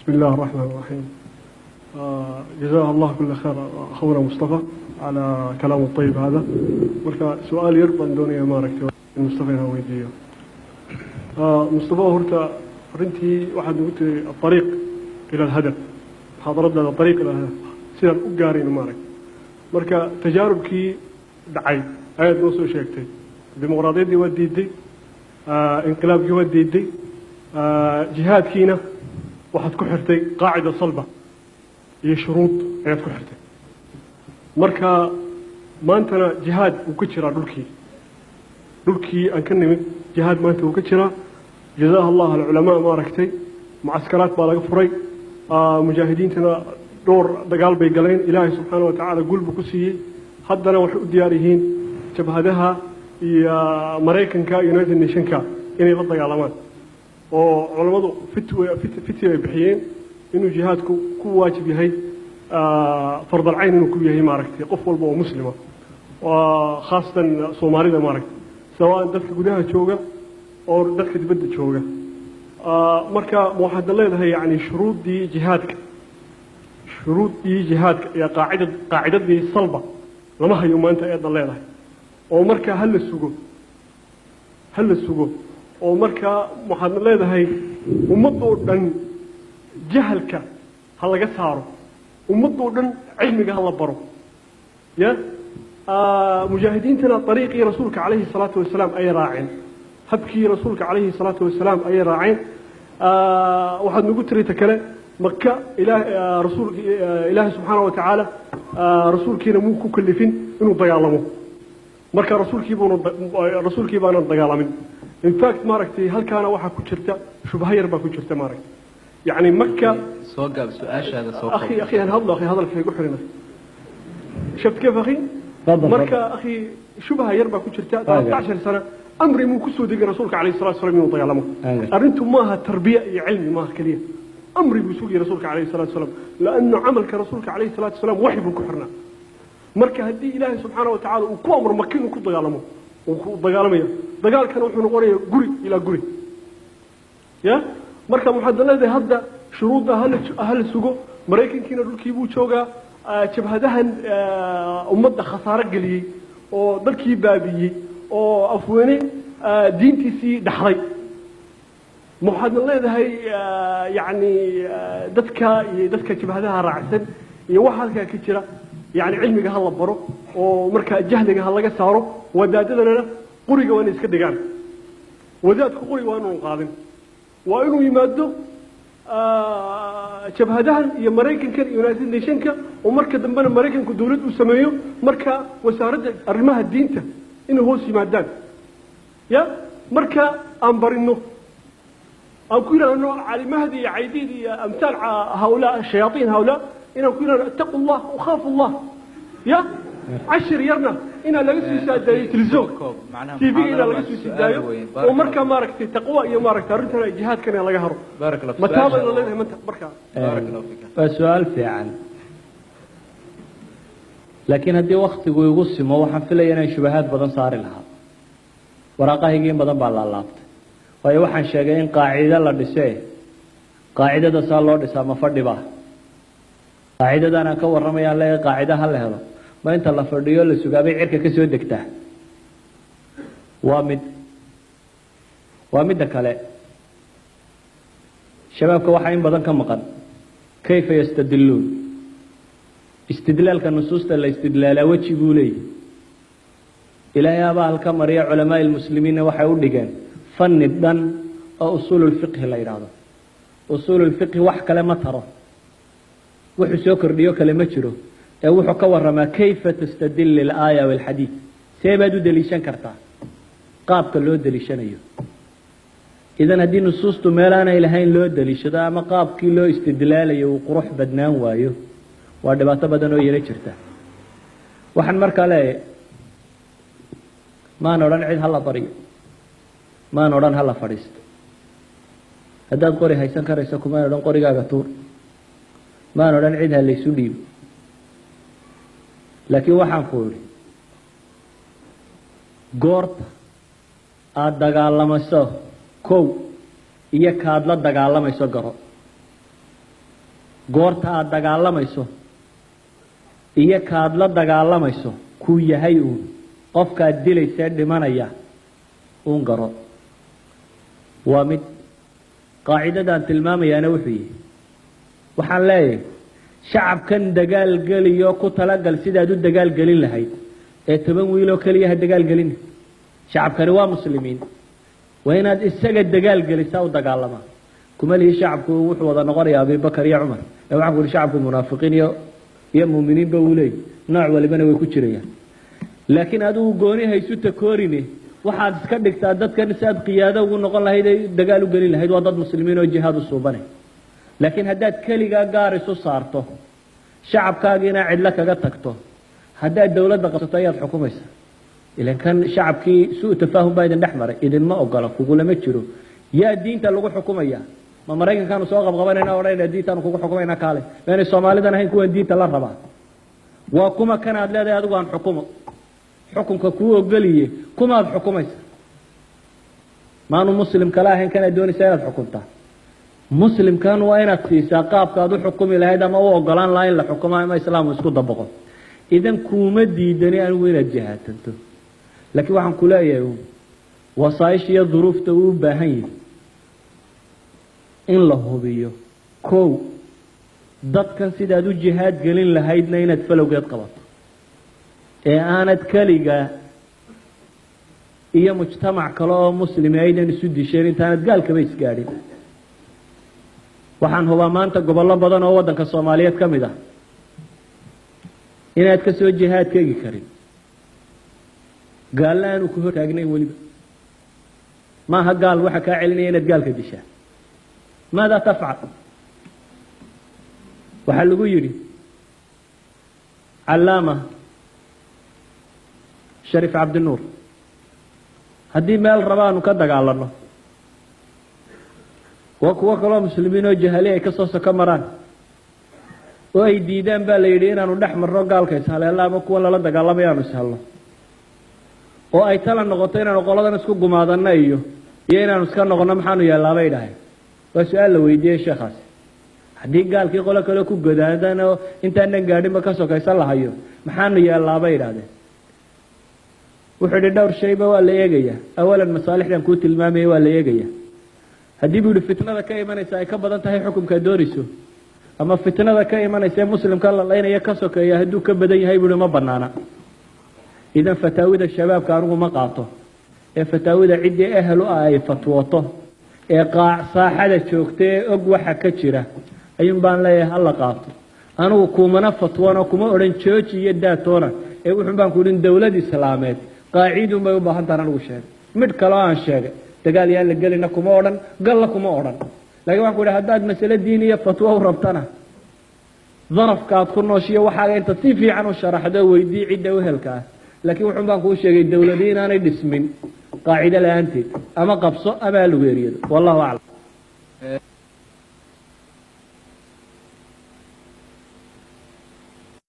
بسم الله الرحمن الرحيم. جزاه الله كل خير أخونا مصطفى على كلامه الطيب هذا. مركا سؤال يرضى دوني أمارك المصطفى هنا ويديه. مصطفى هرتا رنتي واحد قلت الطريق إلى الهدف. حضرنا الطريق إلى الهدف. سير أجارين أمارك. مركا تجارب كي دعي. أيد نصو شيكتي. ديمقراطية دي ودي دي. انقلاب جوا دي. جهاد كينا. واحد كحرتي قاعدة صلبة هي شروط عياد كحرتي مركا ما أنتنا جهاد وكتشرا دولكي أن كنمي جهاد ما أنت وكتشرا جزاه الله العلماء ما ركتي معسكرات بالا فري مجاهدين تنا دور دقال بيقالين إلهي سبحانه وتعالى قول بكسي حدنا وحق دياريهين شبهدها يا مريكن كا يونايتد نيشن كا إني ضد دقالمان وعلماء فتوى بحيين إنه جهادكم كو واجب هي فرض العين إنه كو هي ماركتي قف والبو مسلمة وخاصة صومالية ماركتي سواء دفك قدها تشوجا أو دفك تبدل تشوجا مركا موحد الله هي يعني شروط دي جهادك يا قاعدة دي صلبة لما هي يوم أنت أيضا الله ومركا هل السوق oo marka waxaad leedahay ummadoo dhan jahalka ha laga saaro ummadoo dhan cilmiga ha la baro ya mujaahidiintana طريقي rasuulka calayhi salaatu wasalaam ay raaceen habkii rasuulka calayhi salaatu wasalaam ay raaceen waxaad nagu tirita kale makka ilaahi subxaanahu wa tacaala rasuulkiina muu ku kallifin inuu dagaalamo marka rasuulkii baana dagaalamin in fact ماركتي هل كان واحد كشرته شبه يربى كشرته ماركتي يعني مكة سوق سؤال هذا سوق أخي أنا هذا الفي قحرنا شفت كيف أخي مكة أخي شبه يربى كشرته 13 سنة أمري مو كسو دق رسولك عليه الصلاة والسلام يوم طيالمه أرنتم ماها تربية علمي ماها كلية أمري بسوق رسولك عليه الصلاة والسلام لأنه عملك رسولك عليه الصلاة والسلام وحي بكحرنا مركة هدي إلهي سبحانه وتعالى وكوامر مكين وكل طيالمه ودقالمية دقال كانوا وحنا نقولي قري إلى قري يا مركب محددة هذا شروطها هل السوق مريكن كنا نقول كيبو شوقا شبهدهن أمضى خسارة قلي أو ذكي بابي أو أفواني دين تسي دحري محددة هي يعني دتك شبهدها رعسن يوحد كتيرة يعني علمي هلا برو ومركب جهلي هلا جساره ودادنا قرية وأنا إسكدجان وذات قرية وأنا قادم وإنه يمادو شبهدهن يمريكن كان يونايتد نيشن كا ومركز دمنا مريكن كدولة وسمايو مركز وسارد أرمها الدينته إنه هو سيمادان يا مركز أمبرينه أو كنا إنه على مهدي عيدي أمثال هؤلاء الشياطين هؤلاء إنه كنا اتقوا الله وخافوا الله يا عشر يرنا إن لا يسوي سادة تلزوق تي في إن لا يسوي سادة ومركا ماركتي تقوى يا ماركتا رنتنا جهاد كان الله يهرب بارك الله فيك متابع الله من بركة بارك الله فيك فسؤال فعلا لكن هدي وقت ويغص ما هو حنفلي أنا شبهات بدن صار لها ورقة هيجين بدن بالله وهي وحن شاقين قاعدة لا دسيه قاعدة دسال الله دسا ما فرد بها قاعدة أنا كور رمي الله قاعدة هلا هلا ما أنت الله فرديو للسجابي عرك كسود دكته وامد كله شباب كواحين بدن كم مقن كيف يستدلون استدلال كنصوص ولا استدلال وجه يقولي إلى يا بال كمر يا علماء المسلمين وحيود دجان فن الدن أصول الفقه لا يراد أصول الفقه وح كلمة ترى وحسوكر ديو كلمة شرو وحو كورما كيف تستدل الآية والحديث سيبادو دليشان كرتا قاب كلو دليشان أيو إذن هدي نصوص تميلانا إلهين لو دليشان أما قاب كيلو استدلال أيو وقروح بدنان وايو وردباتا بدنو يريشرتا وحن مركا لاي ما نوران عيد هلا طريق ما نوران هلا فريست هداد قوري هايسان كاريساكو ما نوران قوري غاغتور ما نوران عيد هلا يسوليب لكن waxaan ku yiri goorta aad dagaalamayso kow iyo kaad la dagaalamayso garo goorta aad dagaalamayso iyo kaad la dagaalamayso kuu yahay uun qofkaad dilaysee dhimanaya uun garo waa mid qaacidadaan tilmaamayaana wuxuu yihi waxaan leeyahay shacabkan dagaal geliyo ku talagal sidaad u dagaal gelin lahayd ee 10 wiil oo kaliya ha dagaal gelin shacabkani waa muslimiin waa inaad isaga dagaal gelisaa u dagaalama kuma lihi shacabku wuxuu wada noqonayaa Abu Bakar iyo Umar ee waxa uu shacabku munaafiqiin iyo muuminiin ba uu leeyahay nooc walibana way ku jirayaan laakiin adigu gooni haysu takoorine waxaad iska dhigtaa dadkan saad qiyaado ugu noqon lahayd ay dagaal u gelin lahayd waa dad muslimiin oo jihaad u suubanay laakiin haddaad kaliga gaar isu saarto shacabkaagiina cidla kaga tagto haddaad dawladda qabsato ayaad xukumaysaa ilan kan shacabkii suu tafaahum baa idin dhex maray idinma ogola kugulama jiro yaa diinta lagu xukumaya ma maraykankaanu soo qabqabanayna odhanayna diintaanu kugu xukumayna kaale meanay soomaalidan ahayn kuwan diinta la rabaa waa kuma kanaad leedahay adigu aan xukumo xukunka kuu ogoliye kumaad xukumaysa maanu muslim kala ahayn kanaad doonaysaa inaad xukuntaa muslimkan waa inaad siisaa qaabkaad u xukumi lahayd ama u ogolaan lahaa in la xukumo ama islaamku isku dabaqo idan kuuma diidani anigu inaad jihaatanto laakiin waxaan ku leeyahay wasaa'ish iyo duruufta uu u baahan yahay in la hubiyo kow dadkan sidaad u jihaad gelin lahaydna inaad falowgeed qabato ee aanad kaliga iyo mujtamac kale oo muslimi aydan isu disheen intaanad gaalkaba isgaadhin waxaan hubaa maanta gobollo badan oo waddanka Soomaaliyeed ka mid ah inaad ka soo jihaad keegi karin gaal aanu ku hortaagnayn waliba maaha gaal waxa kaa celinaya inaad gaalka dishaa ماذا تفعل وحلقوا يري علامة شريف عبد النور هدي مال ربان وكدق على الله وكلا مسلمين وجهاليه كصوص كمران وأي ديدان باليدين أنو نحمر رقال كيسهل الله مكوان لا دق الله بيانو سهل الله وأي تلا نغطين أنو قلدا نسكو قمادنا إيو يينا نسكن نغنى محانو يالله بيداهي وسؤال لو يجي شخص haddii gaalkii qolo kale ku godaadana intaanan gaadhin ba ka sokaysan lahayo maxaanu yeelaa bay yiraahdeen wuxuu dhowr shayba waa la eegaya awalan masaalixdan ku tilmaamay waa la eegaya haddii buu fitnada ka imanaysa ay ka badan tahay xukunka dooriso ama fitnada ka imanaysa muslimka la leeyahay ka sokeeya hadduu ka badan yahay buu ma banaana idan fataawida shabaabka anigu ma qaato ee fataawida cidii ahlu ay fatwooto ee qaac saaxada joogtay og waxa ka jira ayun baan leeyahay hal qaato anigu kuma fatwana kuma oran jooji iyo daatoona ee wuxuu baan ku dhin dawlad islaameed qaaciidun bay u baahan tahay anigu sheeg mid kale aan sheegay dagaal yaan la galina kuma oran galla kuma oran laakiin waxaan ku dhahay haddaad mas'ala diiniya fatwa u rabtana darafkaad ku nooshiyo waxa inta si fiican u sharaxdo weydii cidda u helka laakiin wuxuu baan ku sheegay dawladiin aanay dhismin قاعدة لا أنت أما قبصة أما لغيرية والله أعلم